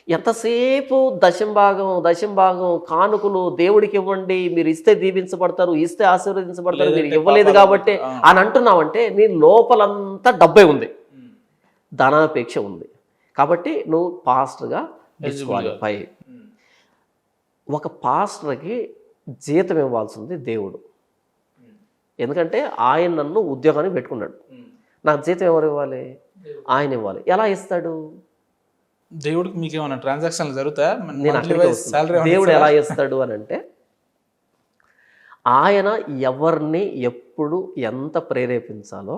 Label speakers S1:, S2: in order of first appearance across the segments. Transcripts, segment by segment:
S1: ఎంతసేపు దశంభాగం కానుకలు దేవుడికి ఇవ్వండి, మీరు ఇస్తే దీవించబడతారు, ఇస్తే ఆశీర్వదించబడతారు, మీరు
S2: లేదంటే
S1: ఇవ్వలేదు
S2: పాపాలు
S1: కాబట్టి అని అంటున్నావంటే నీ లోపలంతా డబ్బే ఉంది,
S2: ఉమ్,
S1: ధనాపేక్ష ఉంది. కాబట్టి నువ్వు పాస్టర్గా
S2: eligible
S1: డిస్క్వాలిఫై.
S2: ఉమ్,
S1: ఒక పాస్టర్కి జీతం ఇవ్వాల్సింది దేవుడు,
S2: ఉమ్,
S1: ఎందుకంటే ఆయన నన్ను ఉద్యోగానికి పెట్టుకున్నాడు.
S2: ఉమ్.
S1: నాకు జీతం ఎవరు ఇవ్వాలి? ఆయన ఇవ్వాలి. ఎలా ఇస్తాడు?
S2: దేవుడికి మీకు ఏమైనా ట్రాన్సాక్షన్లు జరుగుతాయా?
S1: నేను అక్కడికే వస్తున్నా. దేవుడు ఎలా ఇస్తాడు అని అంటే, ఆయన ఎవరిని ఎప్పుడు ఎంత ప్రేరేపించాలో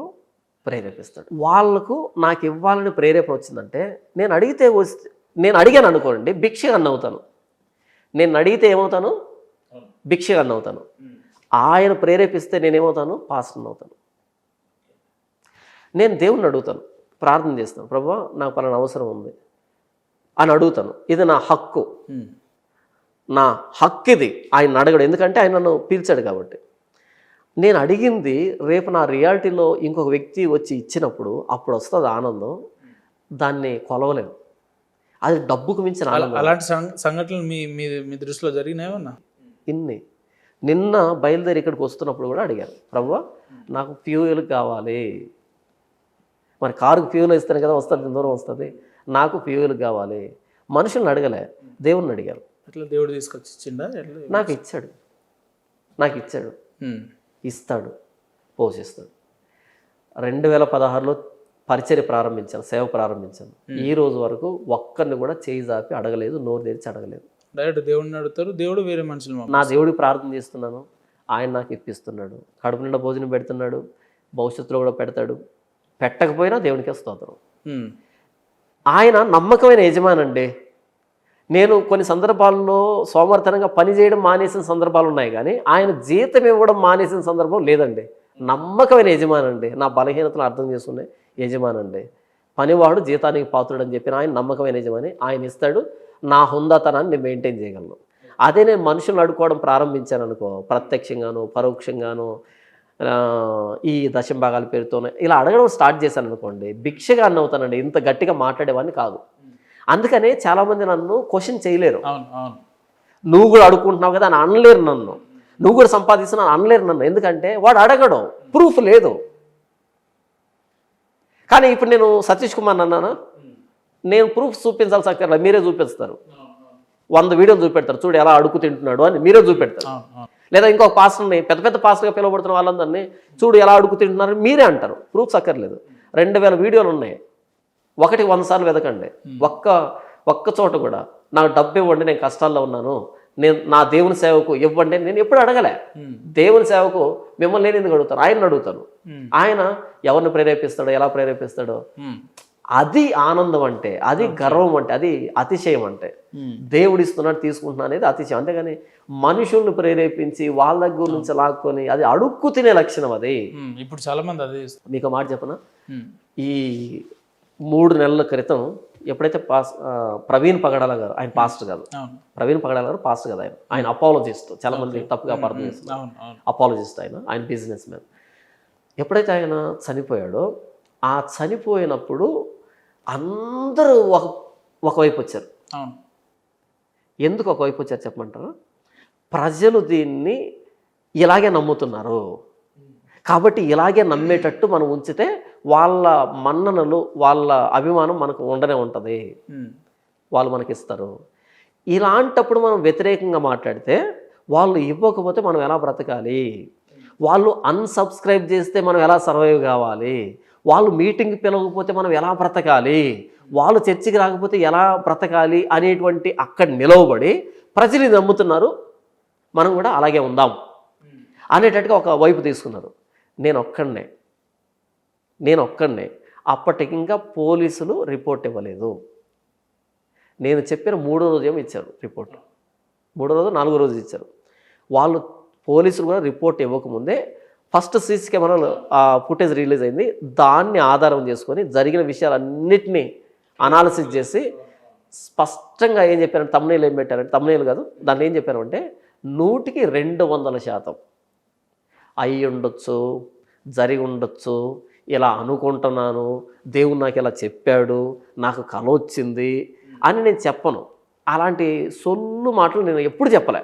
S1: ప్రేరేపిస్తాడు. వాళ్ళకు నాకు ఇవ్వాలని ప్రేరేపణ వచ్చిందంటే నేను అడిగాను అనుకోండి, భిక్షగాన్ని అవుతాను. నేను అడిగితే ఏమవుతాను? భిక్షగాన్ని అవుతాను. ఆయన ప్రేరేపిస్తే నేనేమవుతాను? పాస్టర్ని అవుతాను. నేను దేవుణ్ణి అడుగుతాను, ప్రార్థన చేస్తాను, ప్రభువా నాకు పలానా అవసరం ఉంది అని అడుగుతాను. ఇది నా హక్కు, నా హక్కు ఇది. ఆయన అడగడు, ఎందుకంటే ఆయన నన్ను పిలిచాడు కాబట్టి. నేను అడిగింది రేపు నా రియాలిటీలో ఇంకొక వ్యక్తి వచ్చి ఇచ్చినప్పుడు అప్పుడు వస్తుంది ఆనందం, దాన్ని కొలవలేము. అది డబ్బుకు మించిన ఆనందం.
S2: అలాంటి సంఘటనలు మీ మీ మీ దృష్టిలో జరిగినాయన్నా?
S1: నిన్న బయలుదేరి ఇక్కడికి వస్తున్నప్పుడు కూడా అడిగాను, ప్రభువా నాకు ఫ్యూయల్ కావాలి. మరి కారుకు ఫ్యూయల్ ఇస్తేనే కదా వస్తుంది, దూరం వస్తుంది. నాకు ఫ్యూయల్ కావాలి. మనుషుల్ని అడగలే, దేవుణ్ణి అడిగాను.
S2: ఎట్లా దేవుడు తీసుకొచ్చి ఇచ్చిండా?
S1: నాకు ఇచ్చాడు, ఇస్తాడు, పోషిస్తాడు. 2016లో పరిచర్య ప్రారంభించాను, సేవ ప్రారంభించాను. ఈ రోజు వరకు ఒక్కరిని కూడా చేయి జాపి అడగలేదు, నోరు తెరిచి అడగలేదు.
S2: డైరెక్ట్ దేవుడిని అడుగుతారు, దేవుడు వేరే మనుషులు.
S1: నా దేవుడికి ప్రార్థన చేస్తున్నాను, ఆయన నాకు ఇప్పిస్తున్నాడు, కడుపు నిండా భోజనం పెడుతున్నాడు, భవిష్యత్తులో కూడా పెడతాడు. పెట్టకపోయినా దేవునికే స్తోత్రం. ఆయన నమ్మకమైన యజమానండి. నేను కొన్ని సందర్భాల్లో సోమర్థనంగా పని చేయడం మానేసిన సందర్భాలు ఉన్నాయి, కానీ ఆయన జీతం ఇవ్వడం మానేసిన సందర్భం లేదండి. నమ్మకమైన యజమానండి, నా బలహీనతను అర్థం చేసుకునే యజమానండి. పనివాడు జీతానికి పాత్రుడని చెప్పిన ఆయన నమ్మకమైన యజమాని. ఆయన ఇస్తాడు, నా హుందాతనాన్ని నేను మెయింటైన్ చేయగలను. అదే నేను మనుషులను అడుక్కోవడం ప్రారంభించాను అనుకో, ప్రత్యక్షంగాను పరోక్షంగాను ఈ దశంభాగాల పేరుతోనే ఇలా అడగడం స్టార్ట్ చేశాను అనుకోండి, భిక్షగా అన్న అవుతానండి. ఇంత గట్టిగా మాట్లాడేవాడిని కాదు. అందుకనే చాలామంది నన్ను క్వశ్చన్ చేయలేరు. నువ్వు కూడా అడుక్కుంటున్నావు కదా అని అనలేరు నన్ను, నువ్వు కూడా సంపాదిస్తున్నావు అనలేరు నన్ను. ఎందుకంటే వాడు అడగడం, ప్రూఫ్ లేదు. కానీ ఇప్పుడు నేను సతీష్ కుమార్ అన్నానా, నేను ప్రూఫ్ చూపించాల్సి అక్కర్లేదు, మీరే చూపిస్తారు. 100 వీడియోలు చూపెడతారు, చూడు ఎలా అడుగు తింటున్నాడు అని మీరే చూపెడతారు. లేదా ఇంకొక పాస్టర్ని, పెద్ద పాస్టర్గా పిలువబడుతున్న వాళ్ళందరినీ చూడు ఎలా అడుగు తింటున్నారు మీరే అంటారు. ప్రూఫ్స్ అక్కర్లేదు. 2000 వీడియోలు ఉన్నాయి, 100 సార్లు వెతకండి. ఒక్క చోట కూడా నాకు డబ్బు ఇవ్వండి, నేను కష్టాల్లో ఉన్నాను, నేను నా దేవుని సేవకు ఇవ్వండి నేను ఎప్పుడు అడగలే. దేవుని సేవకు మిమ్మల్ని నేను ఎందుకు అడుగుతాను? ఆయన్ని అడుగుతాను. ఆయన ఎవరిని ప్రేరేపిస్తాడో, ఎలా ప్రేరేపిస్తాడో, అది ఆనందం అంటే, అది గర్వం అంటే, అది అతిశయం అంటే. దేవుడు ఇస్తున్నాడు తీసుకుంటున్నా అనేది అతిశయం. అంతేగాని మనుషుల్ని ప్రేరేపించి వాళ్ళ దగ్గర నుంచి లాక్కొని అది అడుక్కు తినే లక్షణం అది.
S2: ఇప్పుడు చాలా మంది అదే.
S1: మీకు మాట చెప్పనా, ఈ 3 నెలల క్రితం ఎప్పుడైతే ప్రవీణ్ పగడాల గారు, ఆయన పాస్టర్ కాదు, ప్రవీణ్ పగడాల గారు పాస్టర్ కదా, ఆయన అపాలజిస్ట్, చాలా మంది తప్పుగా అర్థం చేస్తున్నారు. అపాలజిస్ట్, ఆయన బిజినెస్ మ్యాన్. ఎప్పుడైతే ఆయన చనిపోయాడో, ఆ చనిపోయినప్పుడు అందరూ ఒకవైపు వచ్చారు. ఎందుకు ఒకవైపు వచ్చారు చెప్పమంటారా? ప్రజలు దీన్ని ఇలాగే నమ్ముతున్నారు కాబట్టి ఇలాగే నమ్మేటట్టు మనం ఉంచితే వాళ్ళ మన్ననలు, వాళ్ళ అభిమానం మనకు ఉండనే ఉంటుంది, వాళ్ళు మనకిస్తారు. ఇలాంటప్పుడు మనం వ్యతిరేకంగా మాట్లాడితే వాళ్ళు ఇవ్వకపోతే మనం ఎలా బ్రతకాలి, వాళ్ళు అన్సబ్స్క్రైబ్ చేస్తే మనం ఎలా సర్వైవ్ కావాలి, వాళ్ళు మీటింగ్కి పిలవకపోతే మనం ఎలా బ్రతకాలి, వాళ్ళు చర్చికి రాకపోతే ఎలా బ్రతకాలి అనేటువంటి అక్కడ నిలవబడి ప్రజలు నమ్ముతున్నారు, మనం కూడా అలాగే ఉందాం అనేటట్టుగా ఒక వైపు తీసుకున్నారు. నేను ఒక్కడనే అప్పటికి ఇంకా పోలీసులు రిపోర్ట్ ఇవ్వలేదు. నేను చెప్పిన 3వ రోజు ఏమో ఇచ్చారు రిపోర్ట్, 3వ రోజు 4వ రోజు ఇచ్చారు. వాళ్ళు పోలీసులు కూడా రిపోర్ట్ ఇవ్వకముందే ఫస్ట్ సీసీ కెమెరాలో ఫుటేజ్ రిలీజ్ అయింది. దాన్ని ఆధారం చేసుకొని జరిగిన విషయాలన్నిటినీ అనాలిసిస్ చేసి స్పష్టంగా ఏం చెప్పారంటే, తమ్మునేలు ఏం పెట్టారంటే, తమ్మునేలు కాదు దాన్ని ఏం చెప్పారంటే 100కి 200% అయి ఉండొచ్చు, జరిగి ఉండొచ్చు, ఇలా అనుకుంటున్నాను, దేవుడు నాకు ఇలా చెప్పాడు, నాకు కల వచ్చింది అని నేను చెప్పను. అలాంటి సొల్లు మాటలు నేను ఎప్పుడు చెప్పలే.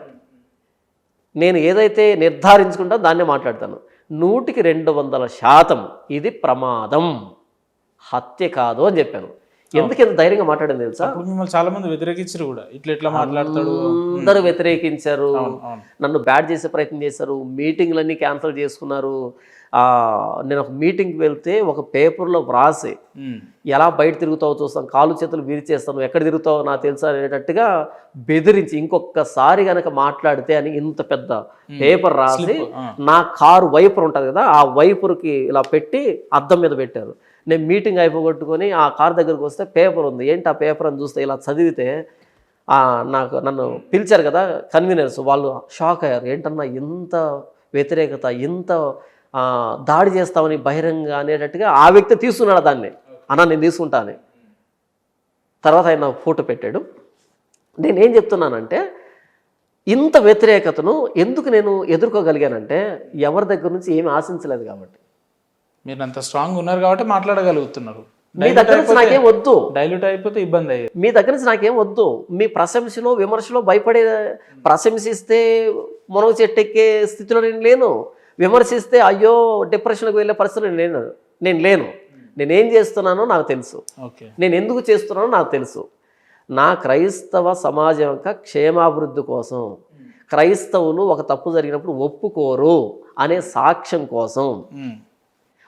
S1: నేను ఏదైతే నిర్ధారించుకుంటా దాన్నే మాట్లాడతాను. 100కి 200% ఇది ప్రమాదం, హత్య కాదు అని చెప్పాను. ఎందుకు ఎంత ధైర్యంగా మాట్లాడింది తెలుసా?
S2: అప్పుడు మిమ్మల్ని చాలా మంది వ్యతిరేకించారు కూడా, ఇట్లా మాట్లాడతాడు.
S1: అందరూ వ్యతిరేకించారు, నన్ను బ్యాడ్ చేసే ప్రయత్నం చేశారు, మీటింగ్లన్నీ క్యాన్సిల్ చేసుకున్నారు. నేను ఒక మీటింగ్కి వెళ్తే ఒక పేపర్లో వ్రాసి ఎలా బయట తిరుగుతావో చూస్తాను, కాలు చేతులు విరిచేస్తాను, ఎక్కడ తిరుగుతావో నాకు తెలుసా అనేటట్టుగా బెదిరించి ఇంకొకసారి కనుక మాట్లాడితే అని ఇంత పెద్ద పేపర్ రాసి నా కారు వైపర్ ఉంటుంది కదా, ఆ వైపర్కి ఇలా పెట్టి అద్దం మీద పెట్టారు. నేను మీటింగ్ అయిపోగొట్టుకొని ఆ కార్ దగ్గరకు వస్తే పేపర్ ఉంది. ఏంటి ఆ పేపర్ అని చూస్తే ఇలా చదివితే నన్ను పిలిచారు కదా కన్వీనర్స్, వాళ్ళు షాక్ అయ్యారు. ఏంటన్నా ఇంత వ్యతిరేకత, ఇంత దాడి చేస్తామని బహిరంగ అనేటట్టుగా ఆ వ్యక్తి తీసుకున్నాడు దాన్ని. అన్నా నేను తీసుకుంటాను. తర్వాత ఆయన ఫోటో పెట్టాడు. నేనేం చెప్తున్నానంటే ఇంత వ్యతిరేకతను ఎందుకు నేను ఎదుర్కోగలిగానంటే ఎవరి దగ్గర నుంచి ఏమి ఆశించలేదు కాబట్టి.
S2: మీరు అంత స్ట్రాంగ్ ఉన్నారు కాబట్టి మాట్లాడగలుగుతున్నారు.
S1: మీ దగ్గర నుంచి నాకేం వద్దు,
S2: డైల్యూట్ అయిపోతే ఇబ్బంది అయ్యేది.
S1: మీ దగ్గర నుంచి నాకేం వద్దు. మీ ప్రశంసలో విమర్శలో భయపడే, ప్రశంసిస్తే మునగ చెట్టెక్కే స్థితిలో నేను లేను, విమర్శిస్తే అయ్యో డిప్రెషన్కి వెళ్ళే పరిస్థితిలో నేను లేను. నేనేం చేస్తున్నానో నాకు తెలుసు, నేను ఎందుకు చేస్తున్నానో నాకు తెలుసు. నా క్రైస్తవ సమాజం యొక్క క్షేమాభివృద్ధి కోసం, క్రైస్తవులు ఒక తప్పు జరిగినప్పుడు ఒప్పుకోరు అనే సాక్ష్యం కోసం,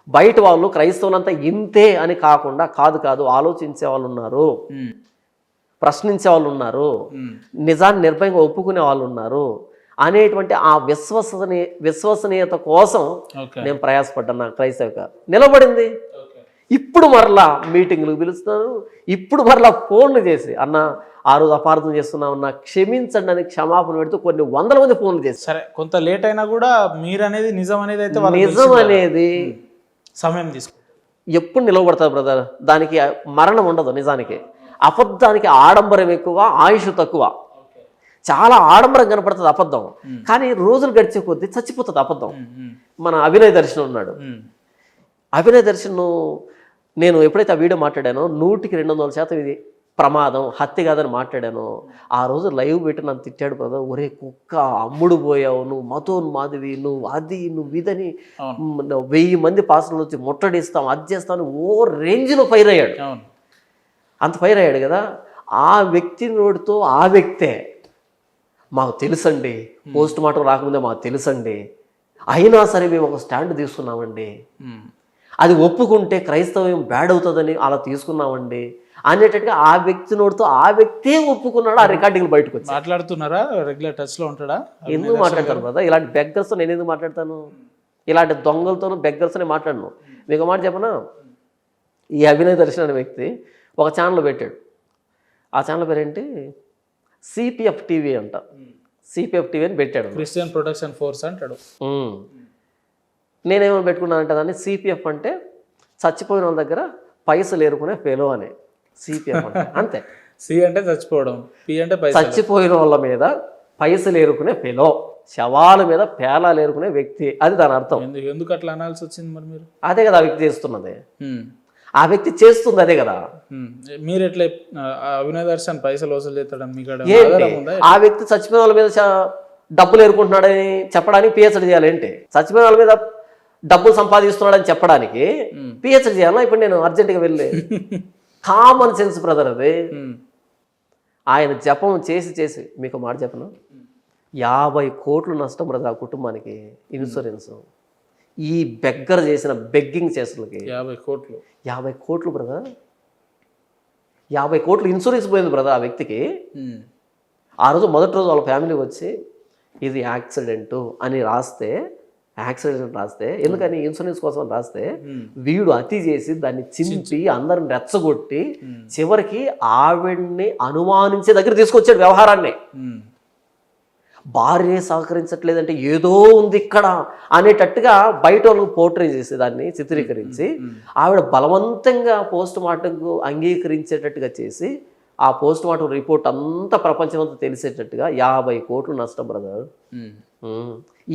S1: బయట వాళ్ళు క్రైస్తవులంతా ఇంతే అని కాకుండా కాదు ఆలోచించే వాళ్ళు ఉన్నారు, ప్రశ్నించే వాళ్ళు ఉన్నారు, నిజాన్ని నిర్భయంగా ఒప్పుకునే వాళ్ళు ఉన్నారు అనేటువంటి ఆ విశ్వసనీయత కోసం నేను ప్రయాసపడ్డాను. నా క్రైస్తవ నిలబడింది. ఇప్పుడు మరలా మీటింగ్లకు పిలుస్తున్నారు, ఇప్పుడు మరలా ఫోన్లు చేసి అన్న ఆ రోజు అపార్థం చేస్తున్నాం అన్న క్షమించండి అని క్షమాపణ పెడుతూ కొన్ని వందల మంది ఫోన్లు చేసి,
S2: సరే కొంత లేట్ అయినా కూడా మీరు అనేది నిజం అనేది అయితే
S1: నిజం అనేది
S2: సమయం తీసుకుంటారు.
S1: ఎప్పుడు నిలవబడతారు బ్రదర్. దానికి మరణం ఉండదు. నిజానికి అబద్ధానికి ఆడంబరం ఎక్కువ, ఆయుష్ తక్కువ. చాలా ఆడంబరం కనపడుతుంది అబద్ధం, కానీ రోజులు గడిచే కొద్దీ చచ్చిపోతుంది అబద్ధం. మన అభినయ్ దర్శన్ ఉన్నాడు. అభినయ్ దర్శన్ నేను ఎప్పుడైతే ఆ వీడియో మాట్లాడానో 100కి 200% ఇది ప్రమాదం, హత్య కాదని మాట్లాడాను. ఆ రోజు లైవ్ పెట్టి నన్ను తిట్టాడు బ్రదర్, ఒరే కుక్క అమ్ముడు పోయావు, నువ్వు మతోన్మాదివి, నువ్వు అది నువ్వు ఇదని, 1000 మంది పాస్టర్లు వచ్చి ముట్టడిస్తాం, అది చేస్తాను, ఓ రేంజ్లో ఫైర్ అయ్యాడు. అంత ఫైర్ అయ్యాడు కదా. ఆ వ్యక్తి నోటితో ఆ వ్యక్తే మాకు తెలుసండి, పోస్ట్ మార్టం రాకముందే మాకు తెలుసండి, అయినా సరే మేము ఒక స్టాండ్ తీసుకున్నామండి, అది ఒప్పుకుంటే క్రైస్తవం బ్యాడ్ అవుతుందని అలా తీసుకున్నామండి అనేటట్టుగా ఆ వ్యక్తి నోటితో ఆ వ్యక్తే ఒప్పుకున్నాడు. ఆ రికార్డింగ్లు బయటకు వచ్చి
S2: మాట్లాడుతున్నారా? రెగ్యులర్ టచ్ లో ఉంటాడా?
S1: ఎందుకు మాట్లాడతాను కదా, ఇలాంటి బెగ్గర్స్తో నేను ఎందుకు మాట్లాడతాను? ఇలాంటి దొంగలతోనూ బెగ్గర్స్తో నేను మాట్లాడను. మీకు మాట చెప్పనా, ఈ అభినయ్ దర్శన్ అనే వ్యక్తి ఒక ఛానల్ పెట్టాడు. ఆ ఛానల్ పేరేంటి, సిపిఎఫ్ టీవీ అంట. సిపిఎఫ్ టీవీ అని పెట్టాడు,
S2: క్రిస్టియన్ ప్రొటెక్షన్ ఫోర్స్ అంటాడు.
S1: నేనేమో పెట్టుకున్నానంటే దాన్ని సిపిఎఫ్ అంటే చచ్చిపోయిన వాళ్ళ దగ్గర పైసలు ఏరుకునే ఫెలో అని. సిపిఎఫ్ అంటే అంతే.
S2: సి అంటే చచ్చిపోవడం, పి అంటే
S1: చచ్చిపోయిన వాళ్ళ మీద పైసలు ఏరుకునే ఫెలో, శవాల మీద పేలాలు ఏరుకునే వ్యక్తి, అది దాని అర్థం.
S2: ఎందుకు అట్లా అనాల్సి వచ్చింది మరి మీరు?
S1: అదే కదా ఆ వ్యక్తి చేస్తున్నది, ఆ వ్యక్తి చేస్తుంది అదే కదా.
S2: మీరు ఎట్లా అభినయ్ దర్శన్ పైసలు వసూలు చేస్తాడని మీకు
S1: ఆ వ్యక్తి చచ్చిపోయిన వాళ్ళ మీద డబ్బులు ఏరుకుంటున్నాడని చెప్పడానికి పిహెచ్డి చేయాలేంటి? చచ్చిపోయిన వాళ్ళ మీద డబ్బులు సంపాదిస్తున్నాడని చెప్పడానికి పిహెచ్డి చేయాలా? ఇప్పుడు నేను అర్జెంటుగా వెళ్ళి కామన్ సెన్స్ బ్రదర్ అది. ఆయన జపం చేసి మీకు మాట చెప్పను, 50 కోట్లు నష్టం బ్రదర్ ఆ కుటుంబానికి ఇన్సూరెన్స్. ఈ బెగ్గర్ చేసిన బెగ్గింగ్ చేస్తులకి 50 కోట్లు బ్రదర్, 50 కోట్లు ఇన్సూరెన్స్ పోయింది బ్రదర్ ఆ వ్యక్తికి. ఆ రోజు మొదటి రోజు వాళ్ళ ఫ్యామిలీ వచ్చి ఇది యాక్సిడెంట్ అని రాస్తే, యాక్సిడెంట్ రాస్తే, ఎందుకని ఇన్సూరెన్స్ కోసం రాస్తే, వీడు అతి చేసి దాన్ని చింపి అందరిని రెచ్చగొట్టి చివరికి ఆవిడ్ని అనుమానించే దగ్గర తీసుకొచ్చాడు వ్యవహారాన్ని. భార్య సహకరించట్లేదంటే ఏదో ఉంది ఇక్కడ అనేటట్టుగా బయట వాళ్ళకు పోర్ట్రే చేసి దాన్ని చిత్రీకరించి ఆవిడ బలవంతంగా పోస్ట్ మార్టంకు అంగీకరించేటట్టుగా చేసి ఆ పోస్ట్ మార్టం రిపోర్ట్ అంతా ప్రపంచమంతా తెలిసేటట్టుగా 50 కోట్లు నష్టం బ్రదర్.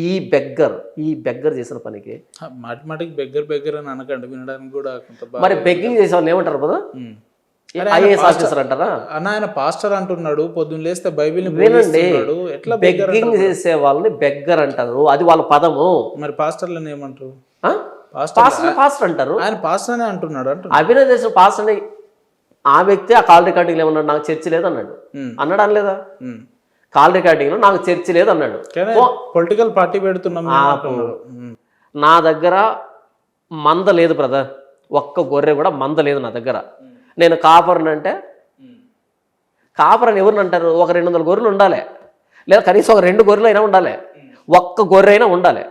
S1: ఈ బెగ్గర్ చేసిన పనికి
S2: మాటిమాటికి బెగ్గర్ అని అనకండి, వినడానికి కూడా
S1: మరి బెగ్గింగ్ చేసే వాళ్ళు ఏమంటారు బ్రదర్? ఐఏఎస్ ఆఫీసర్ అంటారా?
S2: అన్న ఆయన పాస్టర్ అంటున్నాడు, పొద్దున్న లేస్తే బైబిల్
S1: వినండి, బెగ్గింగ్ చేసే వాళ్ళని బెగ్గర్ అంటారు, అది వాళ్ళ పదము.
S2: మరి పాస్టర్లను ఏమంటారు?
S1: పాస్టర్ అంటారు.
S2: ఆయన పాస్టర్ అనే అంటున్నాడు.
S1: అభినయ్ చేసిన పాస్టర్ అని ఆ వ్యక్తి ఆ కాల్ రికార్డింగ్ ఏమన్నాడు, నాకు చర్చి లేదు అన్నాడు. అన్నాడు అనలేదా? కాల్ రికార్డింగ్ లో నాకు చర్చి లేదు అన్నాడు.
S2: పొలిటికల్ పార్టీ పెడుతున్నాం.
S1: నా దగ్గర మంద లేదు బ్రదర్, ఒక్క గొర్రె కూడా మంద లేదు నా దగ్గర. నేను కాపర్ని అంటే కాపరని ఎవరిని అంటారు? ఒక 200 గొర్రెలు ఉండాలి, లేదా కనీసం ఒక 2 గొర్రెలు అయినా ఉండాలి, ఒక్క గొర్రె అయినా ఉండాలి,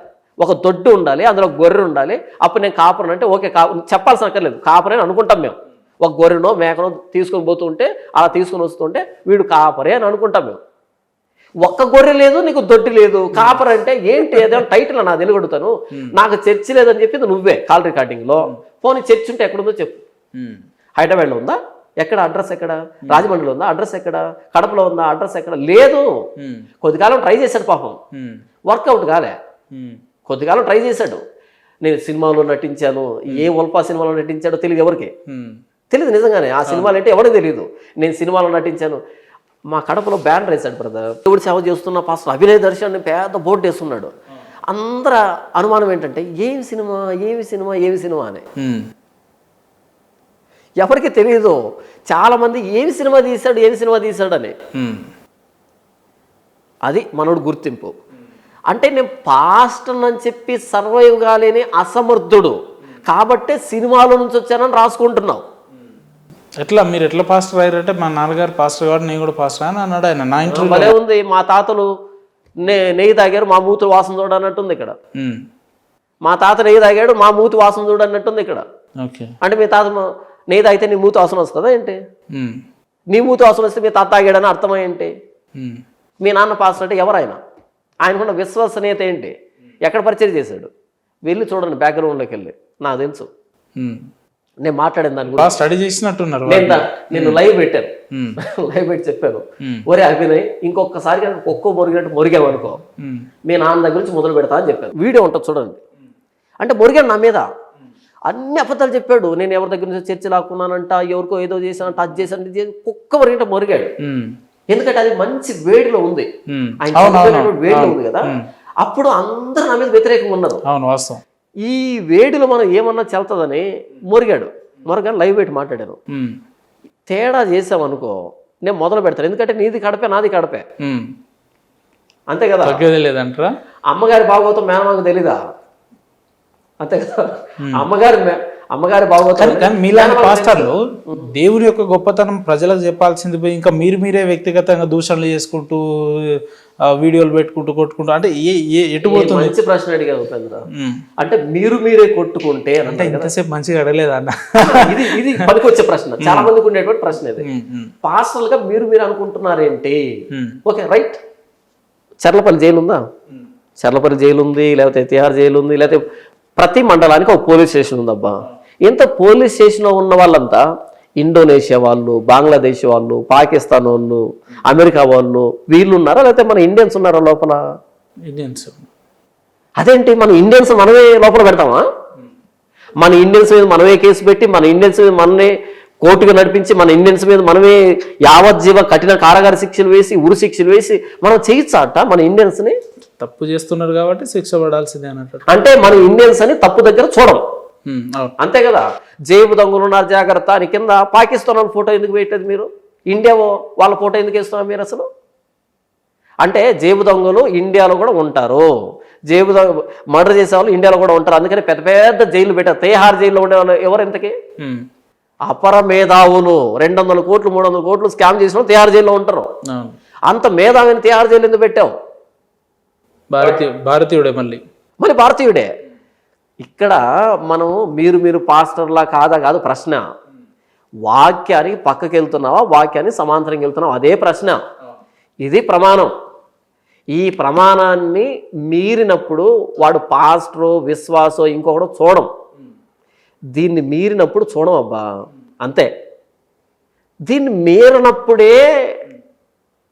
S1: ఒక దొడ్డు ఉండాలి, అందులో గొర్రె ఉండాలి. అప్పుడు నేను కాపరని అంటే ఓకే, చెప్పాల్సిన అక్కర్లేదు, కాపరే అని అనుకుంటాం మేము. ఒక గొర్రెనో మేకనో తీసుకొని పోతుంటే అలా తీసుకొని వస్తుంటే వీడు కాపరే అని అనుకుంటాం మేము. ఒక్క గొర్రె లేదు, నీకు దొడ్డి లేదు, కాపర్ అంటే ఏంటి? ఏదో టైటిల్ నా తెలుగొడుతాను. నాకు చర్చి లేదని చెప్పింది నువ్వే కాల్ రికార్డింగ్ లో. పోనీ చర్చి ఉంటే ఎక్కడుందో చెప్పు. హైదరాబాద్లో ఉందా? ఎక్కడ? అడ్రస్ ఎక్కడ? రాజమండ్రిలో ఉందా? అడ్రస్ ఎక్కడ? కడపలో ఉందా? అడ్రస్ ఎక్కడ? లేదు. కొద్దికాలం ట్రై చేశాడు పాపం, వర్కౌట్ కాలే. కొద్దికాలం ట్రై చేశాడు. నేను సినిమాలో నటించాను, ఏ ఉల్పా సినిమాలో నటించాడో తెలియదు ఎవరికి, తెలియదు నిజంగానే. ఆ సినిమాలు అంటే ఎవరికి తెలియదు. నేను సినిమాలో నటించాను. మా కడపలో బ్యానర్ వేశాడు బ్రదర్, దేవుడి సేవ చేస్తున్న పాస్టర్ అభినయ్ దర్శన్ పెద్ద బోర్డు వేస్తున్నాడు. అందరూ అనుమానం ఏంటంటే ఏమి సినిమా ఏమి సినిమా ఏమి సినిమా అని. ఎవరికి తెలియదు. చాలా మంది ఏమి సినిమా తీశాడు ఏమి సినిమా తీశాడని. అది మనోడు గుర్తింపు. అంటే నేను పాస్టర్ అని చెప్పి సర్వైవ్ కాలేని అసమర్థుడు కాబట్టే సినిమాలో నుంచి వచ్చానని రాసుకుంటున్నావు.
S2: ఎట్లా మీరు ఎట్లా పాస్టర్ అయ్యారంటే మా నాన్నగారు పాస్టర్ కాబట్టి నేను కూడా పాస్టర్ అని అన్నాడు ఆయన. నా ఇంట్లో
S1: భలే ఉంది. మా తాతలు నెయ్యి తాగారు, మా మూతి వాసన చూడ అన్నట్టుంది ఇక్కడ. మా తాత నెయ్యి తాగాడు, మా మూతి వాసన చూడ అన్నట్టుంది ఇక్కడ. అంటే మీ తాత నెయ్యి తాగితే నీ మూతి వాసన వస్తుందా ఏంటి? నీ మూతి వాసన వస్తే మీ తాత తాగాడని అర్థమై ఏంటి? మీ నాన్న పాస్టర్ అంటే ఎవరైనా ఆయనకున్న విశ్వసనీయత ఏంటి? ఎక్కడ పరిచయం చేశాడు? వెళ్ళి చూడండి బ్యాక్గ్రౌండ్లోకి వెళ్ళి, నాకు తెలుసు. నేను మాట్లాడిన దాని గురించి
S2: స్టడీ చేసినట్టున్నారు.
S1: నేను లైవ్ పెట్టాను, లైవ్ పెట్టి చెప్పాను, ఒరే అభినయ్ ఇంకొకసారి ఒక్కో మొరిగినట్టు మొరిగామనుకో మీ నాన్న దగ్గర నుంచి మొదలు పెడతా అని చెప్పాను. వీడియో ఉంటుంది చూడండి. అంటే మొరిగాడు నా మీద, అన్ని అబద్ధాలు చెప్పాడు. నేను ఎవరి దగ్గర నుంచి చర్చ లాక్కున్నానంట, ఎవరికో ఏదో చేశానంట, అది చేశానంటే కుక్క మొరిగినట్టు మొరిగాడు. ఎందుకంటే అది మంచి వేడిలో ఉంది, ఆయన వేడిలో ఉంది కదా. అప్పుడు అందరూ నా మీద వ్యతిరేకంగా ఉన్నారు. ఈ వేడిలో మనం ఏమన్నా చెల్తుందని మొరిగాడు. లైవ్ పెట్టి మాట్లాడాను. తేడా చేసామనుకో నేను మొదలు పెడతాను. ఎందుకంటే నీది కడపే నాది కడపే, అంతే కదా. అమ్మగారి భాగవతం మేనమాకు తెలీదా? అంతే కదా. అమ్మగారి భాగవతం.
S2: కానీ మీలాంటి పాస్టర్లు దేవుని యొక్క గొప్పతనం ప్రజలకు చెప్పాల్సింది పోయి ఇంకా మీరే వ్యక్తిగతంగా దూషణలు చేసుకుంటూ వీడియోలు పెట్టుకుంటూ కొట్టుకుంటూ అంటే ఎటు పోతుంది?
S1: మంచి ప్రశ్న అడిగావు ఉపేంద్ర. అంటే మీరే కొట్టుకుంటే
S2: అంటే ఇంతసేపు మంచిగా అడగలేదా అన్న?
S1: ఇది పనికొచ్చే ప్రశ్న, చాలా మందికి ఉండేటువంటి ప్రశ్న ఇది. పాస్టర్లుగా మీరు అనుకుంటున్నారేంటి? Okay right. చర్లపల్లి జైలు ఉందా? చర్లపల్లి జైలు ఉంది, లేకపోతే తిహార్ జైలు ఉంది, లేకపోతే ప్రతి మండలానికి ఒక పోలీస్ స్టేషన్ ఉందబ్బా. ఇంత పోలీస్ స్టేషన్లో ఉన్న వాళ్ళంతా ఇండోనేషియా వాళ్ళు, బంగ్లాదేశ్ వాళ్ళు, పాకిస్తాన్ వాళ్ళు, అమెరికా వాళ్ళు, వీళ్ళు ఉన్నారా లేకపోతే మన ఇండియన్స్ ఉన్నారా లోపల?
S2: ఇండియన్స్.
S1: అదేంటి మన ఇండియన్స్ మనమే లోపల పెడతామా? మన ఇండియన్స్ మీద మనమే కేసు పెట్టి, మన ఇండియన్స్ మీద మనమే కోర్టుగా నడిపించి, మన ఇండియన్స్ మీద మనమే యావజ్జీవ కఠిన కారాగార శిక్షలు వేసి, ఉరి శిక్షలు వేసి మనం చేయొచ్చా మన ఇండియన్స్ని?
S2: తప్పు చేస్తున్నారు కాబట్టి శిక్ష పడాల్సిందే అన్నట్టు.
S1: అంటే మన ఇండియన్స్ అని తప్పు దగ్గర చూడం, అంతే కదా. జేబు దొంగలు ఉన్నారు జాగ్రత్త అని కింద పాకిస్తాన్ వాళ్ళ ఫోటో ఎందుకు పెట్టేది మీరు? ఇండియా వాళ్ళ ఫోటో ఎందుకు వేస్తున్నారు మీరు అసలు? అంటే జేబు దొంగలు ఇండియాలో కూడా ఉంటారు, మర్డర్ చేసే వాళ్ళు ఇండియాలో కూడా ఉంటారు. అందుకని పెద్ద పెద్ద జైలు పెట్టారు. తిహార్ జైల్లో ఉండే వాళ్ళు ఎవరు ఇంతకీ? అపర మేధావులు. 200 కోట్లు 300 కోట్లు స్కామ్ చేసిన వాళ్ళు తిహార్ జైల్లో ఉంటారు. అంత మేధావిని తిహార్ జైలు ఎందుకు పెట్టావు?
S2: భారతీయుడే మళ్ళీ
S1: భారతీయుడే. ఇక్కడ మనం మీరు పాస్టర్లా కాదు ప్రశ్న. వాక్యానికి పక్కకి వెళ్తున్నావా, వాక్యాన్ని సమాంతరంగా వెళ్తున్నావా, అదే ప్రశ్న. ఇది ప్రమాణం. ఈ ప్రమాణాన్ని మీరినప్పుడు వాడు పాస్టరో విశ్వాసో ఇంకొకటి చూడం. దీన్ని మీరినప్పుడు చూడం అబ్బా, అంతే. దీన్ని మీరినప్పుడే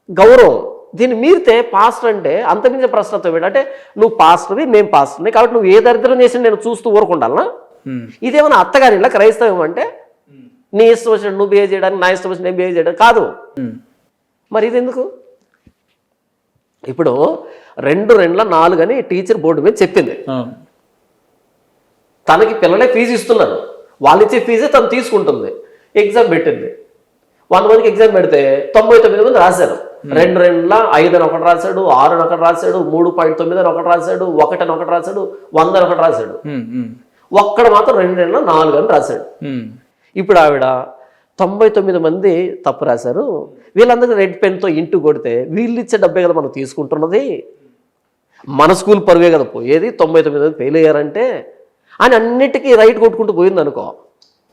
S1: గౌరవం. దీన్ని మీరితే పాస్టర్ అంటే అంతమించే ప్రశ్నతో అంటే నువ్వు పాస్టర్వి నేను పాస్టర్ని కాబట్టి నువ్వు ఏ దరిద్రం చేసి నేను చూస్తూ ఊరుకుండాలనా? ఇదేమన్నా అత్తగారిలా క్రైస్తవం అంటే నీ ఇష్టం వచ్చినట్టు నువ్వు బిహేవ్ చేయడానికి, నా ఇష్టం వచ్చిన నేను బిహేవ్ చేయడానికి కాదు. మరి ఇది ఎందుకు? ఇప్పుడు 2-4 అని టీచర్ బోర్డు మీద చెప్పింది. తనకి పిల్లలే ఫీజు ఇస్తున్నారు, వాళ్ళు ఇచ్చే ఫీజే తను తీసుకుంటుంది. ఎగ్జామ్ పెట్టింది, 100 మందికి ఎగ్జామ్ పెడితే 99 మంది రాశారు. 2-2 అని ఒకటి రాశాడు, 6 అని ఒకటి రాశాడు, 3.9 అని ఒకటి రాశాడు, 1 అని ఒకటి రాశాడు, 100 అని ఒకటి రాశాడు. ఒక్కడ మాత్రం 2-4 అని రాశాడు. ఇప్పుడు ఆవిడ 99 మంది తప్పు రాశారు, వీళ్ళందరికీ రెడ్ పెన్తో ఇంటూ కొడితే వీళ్ళు ఇచ్చే డబ్బే కదా మనం తీసుకుంటున్నది, మన స్కూల్ పరువే కదా పోయేది, 99 మంది ఫెయిల్ అయ్యారంటే అని అన్నిటికీ రైట్ కొట్టుకుంటూ పోయింది అనుకో.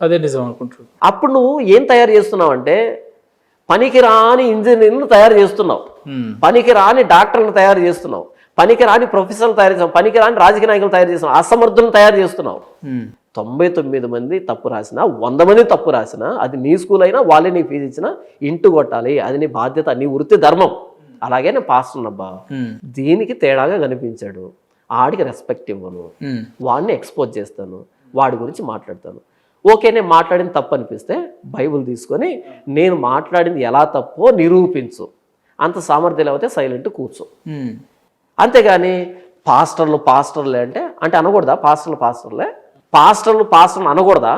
S2: అదే నిజం అనుకుంటున్నాను.
S1: అప్పుడు నువ్వు ఏం తయారు చేస్తున్నావు అంటే పనికి రాని ఇంజనీర్లను తయారు చేస్తున్నావు, పనికి రాని డాక్టర్లను తయారు చేస్తున్నావు, పనికి రాని ప్రొఫెసర్లు తయారు చేస్తున్నావు, పనికి రాని రాజకీయ నాయకులు తయారు చేస్తున్నావు, అసమర్థులను తయారు చేస్తున్నావు. 99 మంది తప్పు రాసినా, 100 మంది తప్పు రాసినా, అది నీ స్కూల్ అయినా వాళ్ళే నీ ఫీజు ఇచ్చినా ఇంటూ కొట్టాలి, అది నీ బాధ్యత, నీ వృత్తి ధర్మం. అలాగే నేను పాస్టర్ అబ్బా, దీనికి తేడాగా కనిపించాడు, ఆడికి రెస్పెక్ట్ ఇవ్వను, వాడిని ఎక్స్పోజ్ చేస్తాను, వాడి గురించి మాట్లాడతాను. ఓకే, నేను మాట్లాడింది తప్పు అనిపిస్తే బైబుల్ తీసుకొని నేను మాట్లాడింది ఎలా తప్పో నిరూపించు, అంత సామర్థ్యం లేకపోతే సైలెంట్ కూర్చో. అంతేగాని పాస్టర్లే అంటే అనకూడదా? పాస్టర్లు అనకూడదా?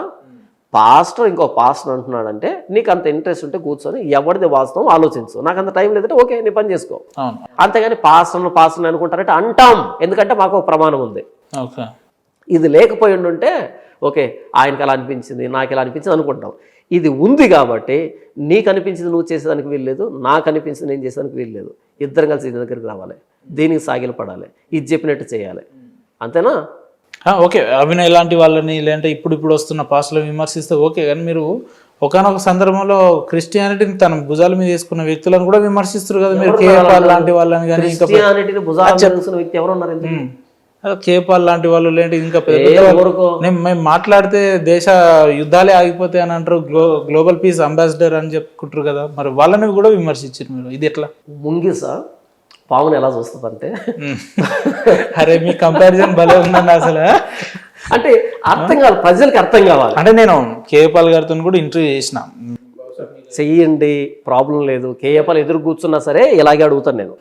S1: పాస్టర్ ఇంకో పాస్టర్ అంటున్నాడంటే నీకు అంత ఇంట్రెస్ట్ ఉంటే కూర్చొని ఎవరిది వాస్తవం ఆలోచించు, నాకు అంత టైం లేదంటే ఓకే నీ పని చేసుకో. అంతేగాని పాస్టర్లు అనుకుంటారంటే అంటాం, ఎందుకంటే మాకు ఒక ప్రమాణం ఉంది. ఇది లేకపోయి ఉంటే ఓకే ఆయనకి అలా అనిపించింది, నాకు ఎలా అనిపించింది అనుకుంటాం. ఇది ఉంది కాబట్టి నీకు అనిపించింది నువ్వు చేసేదానికి వీల్లేదు, నాకు అనిపించింది నేను చేసేదానికి వీల్లేదు. ఇద్దరం కలిసి ఇది దగ్గరికి రావాలి, దీనికి సాగిలు పడాలి, ఇది చెప్పినట్టు చేయాలి, అంతేనా?
S2: ఓకే, అభినయ్ లాంటి వాళ్ళని లేదంటే ఇప్పుడు వస్తున్న పాస్టర్లను విమర్శిస్తే ఓకే, కానీ మీరు ఒకనొక సందర్భంలో క్రిస్టియానిటీని తన భుజాల మీద వేసుకున్న వ్యక్తులను కూడా విమర్శిస్తారు కదా మీరు. కేపాల్ లాంటి వాళ్ళని కానీ,
S1: వ్యక్తి ఎవరు ఉన్నారు?
S2: కేపాల్ లాంటి వాళ్ళు లేంటి ఇంకా మేము మాట్లాడితే దేశ యుద్ధాలే ఆగిపోతాయి అని అంటారు, గ్లోబల్ పీస్ అంబాసిడర్ అని చెప్పుకుంటారు కదా, మరి వాళ్ళని కూడా విమర్శించారు మీరు. ఇది ఎట్లా?
S1: ముంగిసా పావును ఎలా చూస్తుంది అంటే,
S2: అరే మీ కంపారిజన్ భలే ఉందండి అసలు.
S1: అంటే అర్థం కావాలి, ప్రజలకి అర్థం కావాలి.
S2: అంటే నేను కేపాల్ గారితో కూడా ఇంటర్వ్యూ చేసిన,
S1: చెయ్యండి ప్రాబ్లం లేదు, కేపాల్ ఎదురు కూర్చున్నా సరే ఇలాగే అడుగుతాను నేను.